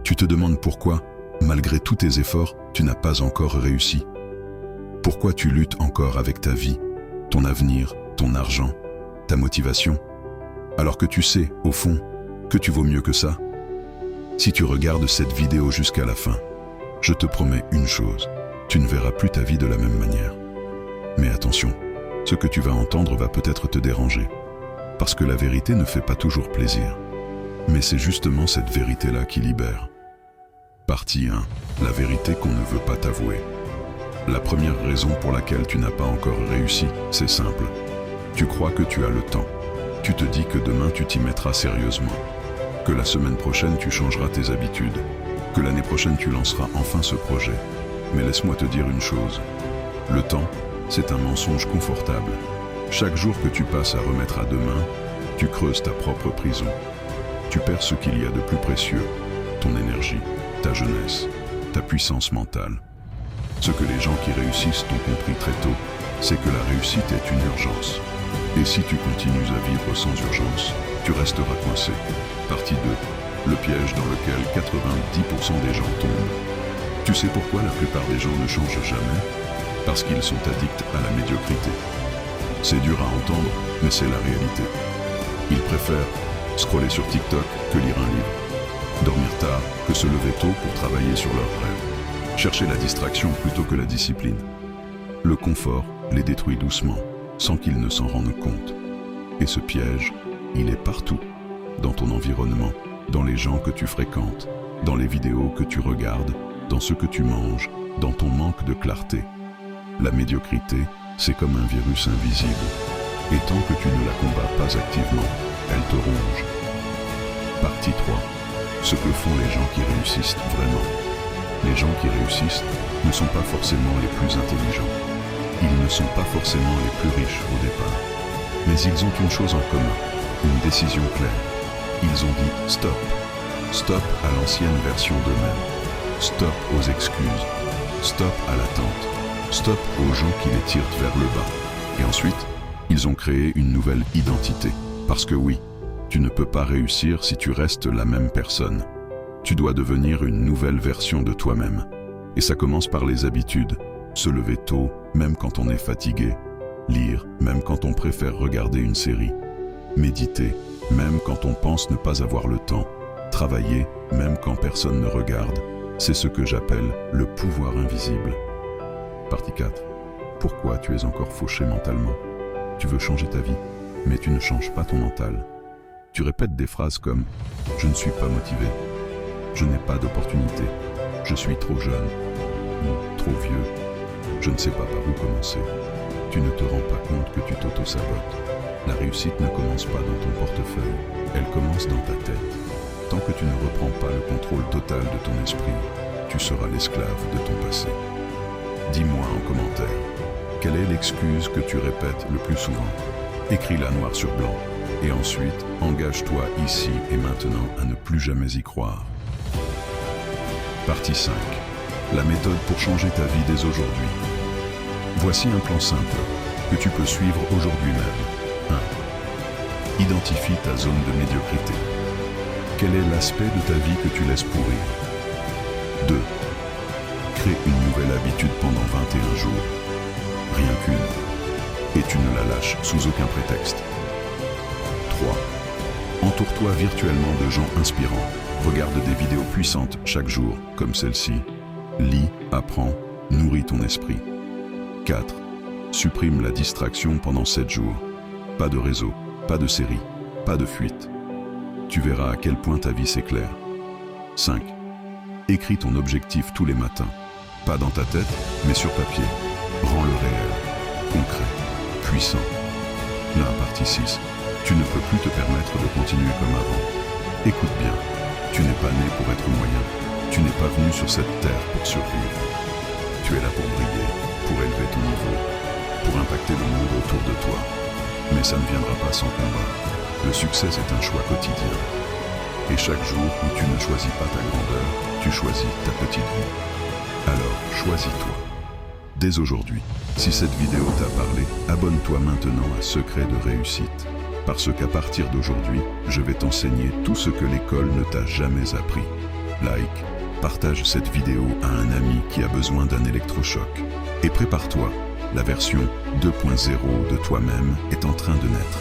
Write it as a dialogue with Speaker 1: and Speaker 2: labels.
Speaker 1: Tu te demandes pourquoi, malgré tous tes efforts, tu n'as pas encore réussi. Pourquoi tu luttes encore avec ta vie, ton avenir, ton argent, ta motivation, alors que tu sais, au fond, que tu vaux mieux que ça? Si tu regardes cette vidéo jusqu'à la fin, je te promets une chose, tu ne verras plus ta vie de la même manière. Mais attention, ce que tu vas entendre va peut-être te déranger, parce que la vérité ne fait pas toujours plaisir. Mais c'est justement cette vérité-là qui libère. Partie 1. La vérité qu'on ne veut pas t'avouer. La première raison pour laquelle tu n'as pas encore réussi, c'est simple. Tu crois que tu as le temps. Tu te dis que demain tu t'y mettras sérieusement. Que la semaine prochaine tu changeras tes habitudes. Que l'année prochaine tu lanceras enfin ce projet. Mais laisse-moi te dire une chose. Le temps, c'est un mensonge confortable. Chaque jour que tu passes à remettre à demain, tu creuses ta propre prison. Tu perds ce qu'il y a de plus précieux, ton énergie, ta jeunesse, ta puissance mentale. Ce que les gens qui réussissent ont compris très tôt, c'est que la réussite est une urgence. Et si tu continues à vivre sans urgence, tu resteras coincé. Partie 2. Le piège dans lequel 90% des gens tombent. Tu sais pourquoi la plupart des gens ne changent jamais? Parce qu'ils sont addicts à la médiocrité. C'est dur à entendre, mais c'est la réalité. Ils préfèrent scroller sur TikTok que lire un livre. Dormir tard que se lever tôt pour travailler sur leurs rêves. Chercher la distraction plutôt que la discipline. Le confort les détruit doucement, sans qu'ils ne s'en rendent compte. Et ce piège, il est partout. Dans ton environnement, dans les gens que tu fréquentes, dans les vidéos que tu regardes, dans ce que tu manges, dans ton manque de clarté. La médiocrité, c'est comme un virus invisible. Et tant que tu ne la combats pas activement, elle te ronge. Partie 3. Ce que font les gens qui réussissent vraiment. Les gens qui réussissent ne sont pas forcément les plus intelligents. Ils ne sont pas forcément les plus riches au départ. Mais ils ont une chose en commun, une décision claire. Ils ont dit stop. Stop à l'ancienne version d'eux-mêmes. Stop aux excuses. Stop à l'attente. Stop aux gens qui les tirent vers le bas. Et ensuite, ils ont créé une nouvelle identité. Parce que oui, tu ne peux pas réussir si tu restes la même personne. Tu dois devenir une nouvelle version de toi-même. Et ça commence par les habitudes. Se lever tôt, même quand on est fatigué. Lire, même quand on préfère regarder une série. Méditer, même quand on pense ne pas avoir le temps. Travailler, même quand personne ne regarde. C'est ce que j'appelle le pouvoir invisible. Partie 4. Pourquoi tu es encore fauché mentalement? Tu veux changer ta vie, mais tu ne changes pas ton mental. Tu répètes des phrases comme « Je ne suis pas motivé »,« Je n'ai pas d'opportunité »,« Je suis trop jeune » ou « Trop vieux », « Je ne sais pas par où commencer ». Tu ne te rends pas compte que tu t'auto-sabotes. La réussite ne commence pas dans ton portefeuille, elle commence dans ta tête. Tant que tu ne reprends pas le contrôle total de ton esprit, tu seras l'esclave de ton passé. Dis-moi en commentaire, quelle est l'excuse que tu répètes le plus souvent? Écris-la noir sur blanc. Et ensuite, engage-toi ici et maintenant à ne plus jamais y croire. Partie 5. La méthode pour changer ta vie dès aujourd'hui. Voici un plan simple que tu peux suivre aujourd'hui même. 1. Identifie ta zone de médiocrité. Quel est l'aspect de ta vie que tu laisses pourrir? 2. Crée une nouvelle habitude pendant 21 jours. Rien qu'une. Et tu ne la lâches sous aucun prétexte. 3. Entoure-toi virtuellement de gens inspirants. Regarde des vidéos puissantes chaque jour, comme celle-ci. Lis, apprends, nourris ton esprit. 4. Supprime la distraction pendant 7 jours. Pas de réseau, pas de série, pas de fuite. Tu verras à quel point ta vie s'éclaire. 5. Écris ton objectif tous les matins. Pas dans ta tête, mais sur papier. Rends-le réel, concret, puissant. La partie 6. Tu ne peux plus te permettre de continuer comme avant. Écoute bien, tu n'es pas né pour être moyen. Tu n'es pas venu sur cette terre pour survivre. Tu es là pour briller, pour élever ton niveau, pour impacter le monde autour de toi. Mais ça ne viendra pas sans combat. Le succès, c'est un choix quotidien. Et chaque jour où tu ne choisis pas ta grandeur, tu choisis ta petite vie. Alors, choisis-toi. Dès aujourd'hui, si cette vidéo t'a parlé, abonne-toi maintenant à Secret de réussite. Parce qu'à partir d'aujourd'hui, je vais t'enseigner tout ce que l'école ne t'a jamais appris. like, partage cette vidéo à un ami qui a besoin d'un électrochoc. Et prépare-toi, la version 2.0 de toi-même est en train de naître.